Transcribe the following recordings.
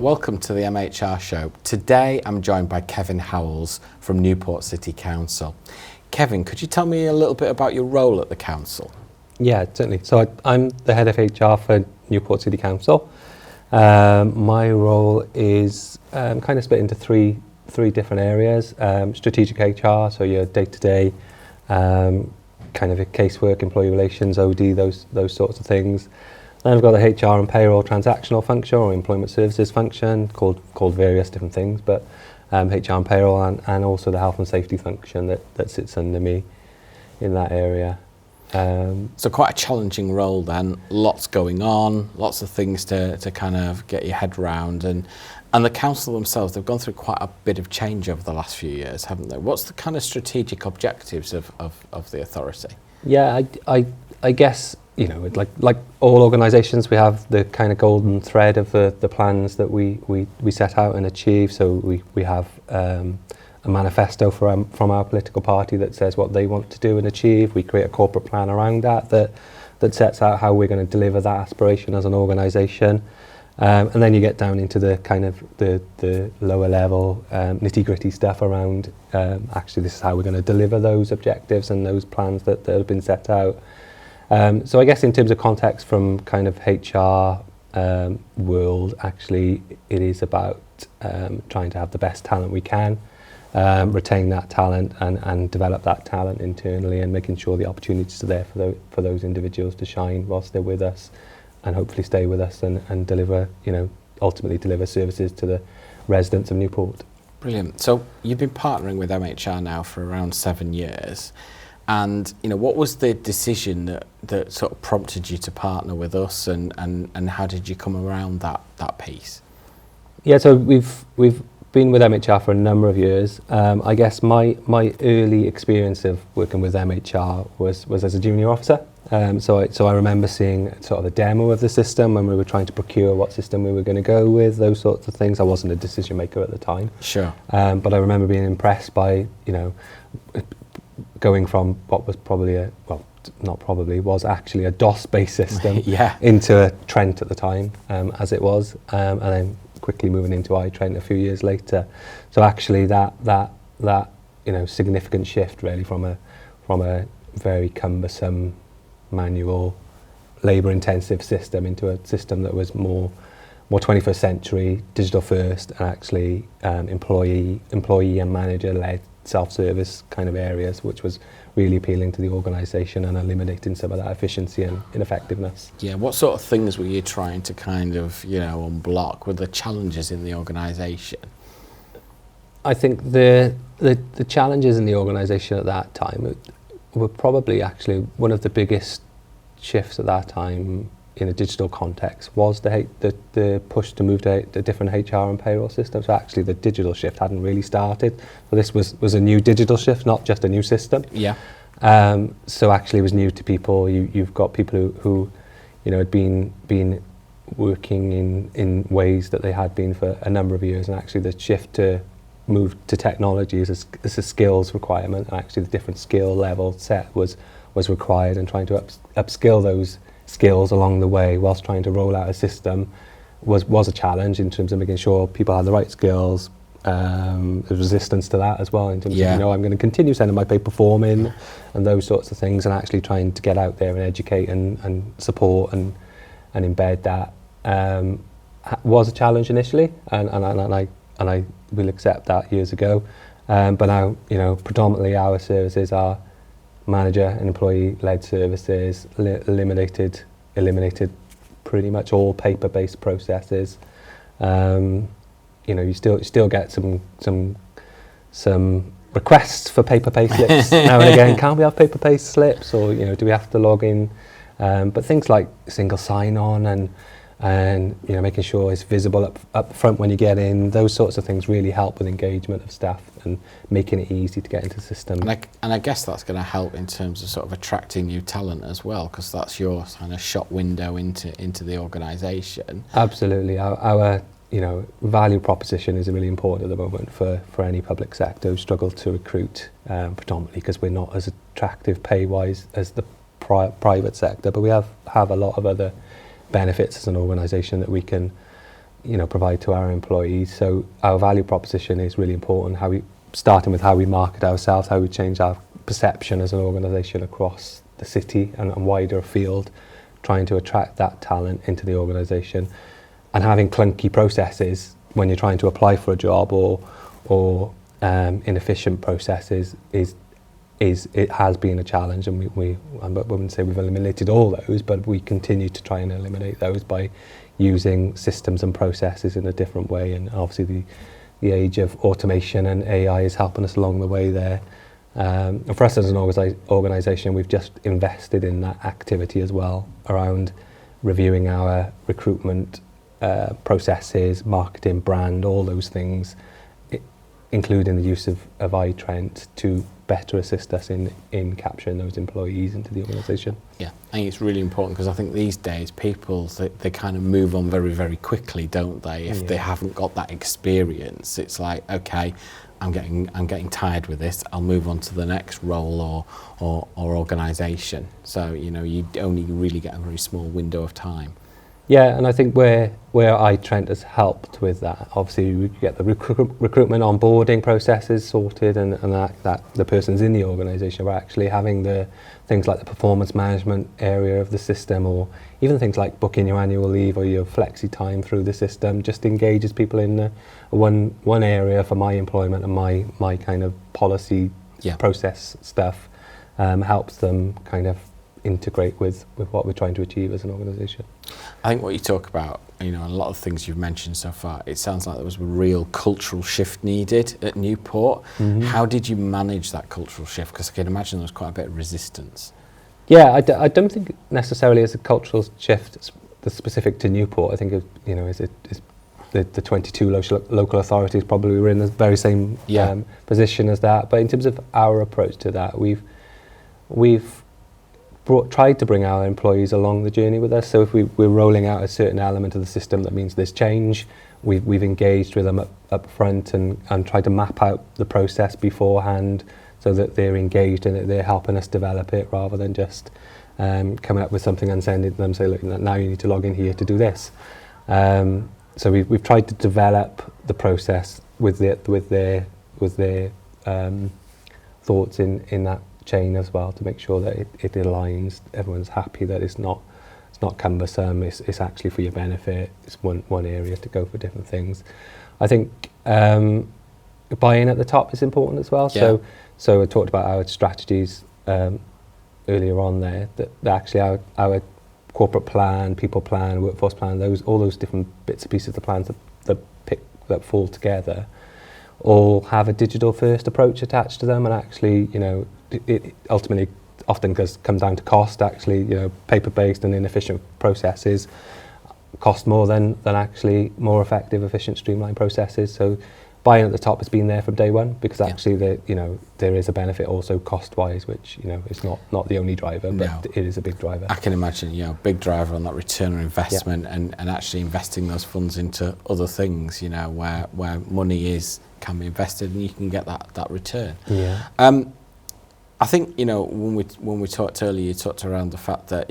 welcome to the MHR show. Today I'm joined by Kevin Howells from Newport City Council. Kevin, could you tell me a little bit about your role at the council? Yeah, certainly. So I'm the head of HR for Newport City Council. My role is kind of split into three different areas. Strategic HR, so your day-to-day kind of a casework, employee relations, OD, those sorts of things. Then I've got the HR and payroll transactional function or employment services function called various different things, but HR and payroll and also the health and safety function that sits under me in that area. So quite a challenging role then, lots going on, lots of things to kind of get your head around, and the council themselves, they've gone through quite a bit of change over the last few years, haven't they? What's the kind of strategic objectives of the authority? Yeah, I guess, you know, like all organisations, we have the kind of golden thread of the plans that we set out and achieve. So we have a manifesto from our political party that says what they want to do and achieve. We create a corporate plan around that sets out how we're going to deliver that aspiration as an organisation. And then you get down into the kind of the lower level nitty-gritty stuff around actually this is how we're going to deliver those objectives and those plans that have been set out. So I guess in terms of context from kind of HR world, actually it is about trying to have the best talent we can, retain that talent and develop that talent internally, and making sure the opportunities are there for those individuals to shine whilst they're with us, and hopefully stay with us and deliver, you know, ultimately deliver services to the residents of Newport. Brilliant. So you've been partnering with MHR now for around 7 years. And, you know, what was the decision that sort of prompted you to partner with us, and how did you come around that piece? Yeah, so we've been with MHR for a number of years. I guess my early experience of working with MHR was as a junior officer. So I remember seeing sort of a demo of the system when we were trying to procure what system we were going to go with, those sorts of things. I wasn't a decision maker at the time. Sure. But I remember being impressed by, you know, going from what was was actually a DOS-based system into a Trent at the time, as it was, and then quickly moving into iTrent a few years later. So actually that you know, significant shift really from a very cumbersome manual labour-intensive system into a system that was more 21st century, digital first, and actually employee and manager-led self-service kind of areas, which was really appealing to the organisation and eliminating some of that efficiency and ineffectiveness. Yeah, what sort of things were you trying to kind of, you know, unblock? Were the challenges in the organisation? I think the challenges in the organisation at that time were probably actually one of the biggest shifts at that time in a digital context was the push to move to a different HR and payroll system. So actually the digital shift hadn't really started. So this was a new digital shift, not just a new system. Yeah. So actually it was new to people. You've got people who you know, had been working in ways that they had been for a number of years, and actually the shift to move to technology is a skills requirement, and actually the different skill level set was required, and trying to upskill those skills along the way whilst trying to roll out a system was a challenge in terms of making sure people had the right skills. There's resistance to that as well in terms of, you know, I'm going to continue sending my paper form in and those sorts of things, and actually trying to get out there and educate and support and embed that was a challenge initially, and I will accept that years ago, but now, you know, predominantly our services are manager and employee-led services, eliminated pretty much all paper-based processes. You know, you still get some requests for paper pay slips now and again. Can we have paper pay slips, or, you know, do we have to log in? But things like single sign-on and you know, making sure it's visible up front when you get in, those sorts of things really help with engagement of staff and making it easy to get into the system. And I guess that's going to help in terms of sort of attracting new talent as well, because that's your kind of shop window into the organisation. Absolutely. Our you know, value proposition is really important at the moment for any public sector who struggle to recruit, predominantly because we're not as attractive pay-wise as the private sector, but we have a lot of other benefits as an organisation that we can provide to our employees. So our value proposition is really important. Starting with how we market ourselves, how we change our perception as an organisation across the city and wider afield, trying to attract that talent into the organisation, and having clunky processes when you're trying to apply for a job or inefficient processes it has been a challenge, and I wouldn't say we've eliminated all those, but we continue to try and eliminate those by using systems and processes in a different way. And obviously the age of automation and AI is helping us along the way there. And for us as an organisation, we've just invested in that activity as well, around reviewing our recruitment processes, marketing, brand, all those things, including the use of iTrent to better assist us in capturing those employees into the organisation. Yeah, I think it's really important, because I think these days people, they kind of move on very, very quickly, don't they? If they haven't got that experience, it's like, okay, I'm getting tired with this, I'll move on to the next role or organisation. So, you only really get a very small window of time. Yeah, and I think where iTrent has helped with that, obviously we get the recruitment onboarding processes sorted, and that the person's in the organisation. We're actually having the things like the performance management area of the system, or even things like booking your annual leave or your flexi time through the system, just engages people in one area for my employment and my kind of policy process stuff, helps them kind of integrate with what we're trying to achieve as an organisation. I think what you talk about, a lot of things you've mentioned so far, it sounds like there was a real cultural shift needed at Newport. Mm-hmm. How did you manage that cultural shift? Because I can imagine there was quite a bit of resistance. Yeah, I don't think necessarily it's a cultural shift that's specific to Newport. I think the 22 local authorities probably were in the very same position as that. But in terms of our approach to that, we've tried to bring our employees along the journey with us. So if we're rolling out a certain element of the system that means there's change, we've engaged with them up front and tried to map out the process beforehand so that they're engaged and that they're helping us develop it, rather than just coming up with something and sending them, say, look, now you need to log in here to do this. So we've tried to develop the process with their thoughts in that chain as well, to make sure that it aligns, everyone's happy, that it's not cumbersome, it's actually for your benefit, it's one area to go for different things. I think buy-in at the top is important as well. Yeah. So I talked about our strategies earlier on there, that actually our corporate plan, people plan, workforce plan, all those different bits and pieces of the plans that fall together all have a digital first approach attached to them, and actually, it ultimately often comes down to cost. Actually, paper-based and inefficient processes cost more than actually more effective, efficient, streamlined processes. So buy-in at the top has been there from day one, because actually there is a benefit also cost-wise, which is not the only driver, but it is a big driver. I can imagine, big driver on that return on investment, and actually investing those funds into other things, where money can be invested and you can get that return. Yeah. I think, when we talked earlier, you talked around the fact that,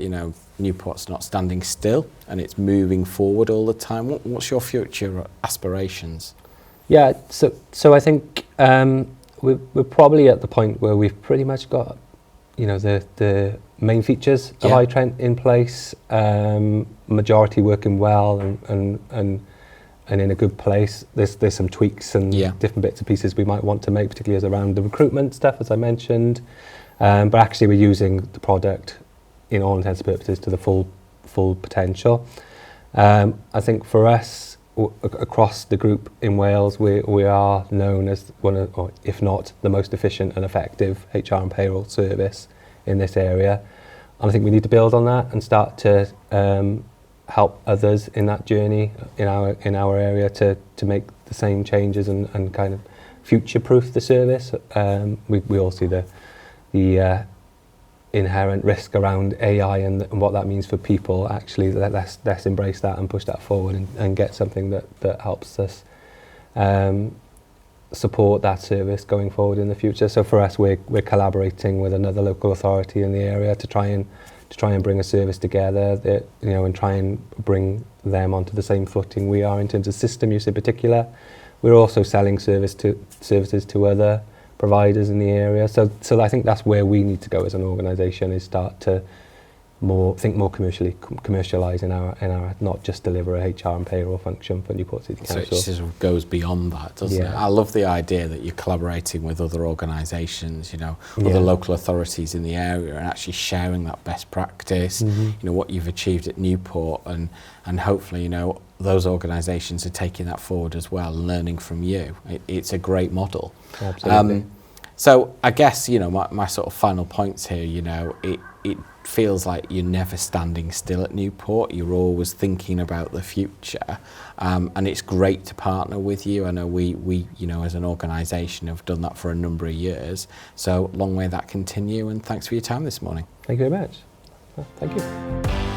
Newport's not standing still and it's moving forward all the time. What's your future aspirations? Yeah, so I think we're probably at the point where we've pretty much got, the main features of iTrent in place, majority working well and in a good place. There's some tweaks and different bits and pieces we might want to make, particularly as around the recruitment stuff, as I mentioned. But actually we're using the product in all intents and purposes to the full potential. I think for us, across the group in Wales, we are known as one of, or if not the most efficient and effective HR and payroll service in this area. And I think we need to build on that and start to help others in that journey in our area to make the same changes and kind of future-proof the service. We all see the inherent risk around AI and what that means for people. Actually, let's embrace that and push that forward and get something that helps us support that service going forward in the future. So for us, we're collaborating with another local authority in the area to try and to try and bring a service together, that, you know, and try and bring them onto the same footing we are in terms of system use in particular. We're also selling services to other providers in the area. So I think that's where we need to go as an organisation, is start to think more commercially, commercialise in our not just deliver a HR and payroll function for Newport City Council. So it sort of goes beyond that, doesn't it? I love the idea that you're collaborating with other organisations, you know, other local authorities in the area, and actually sharing that best practice, you know, what you've achieved at Newport, and hopefully, you know, those organisations are taking that forward as well, learning from you. It's a great model. Absolutely. So I guess, you know, my sort of final points here, you know, it feels like you're never standing still at Newport. You're always thinking about the future, and it's great to partner with you. I know we you know, as an organisation have done that for a number of years. So long may that continue, and thanks for your time this morning. Thank you very much. Thank you.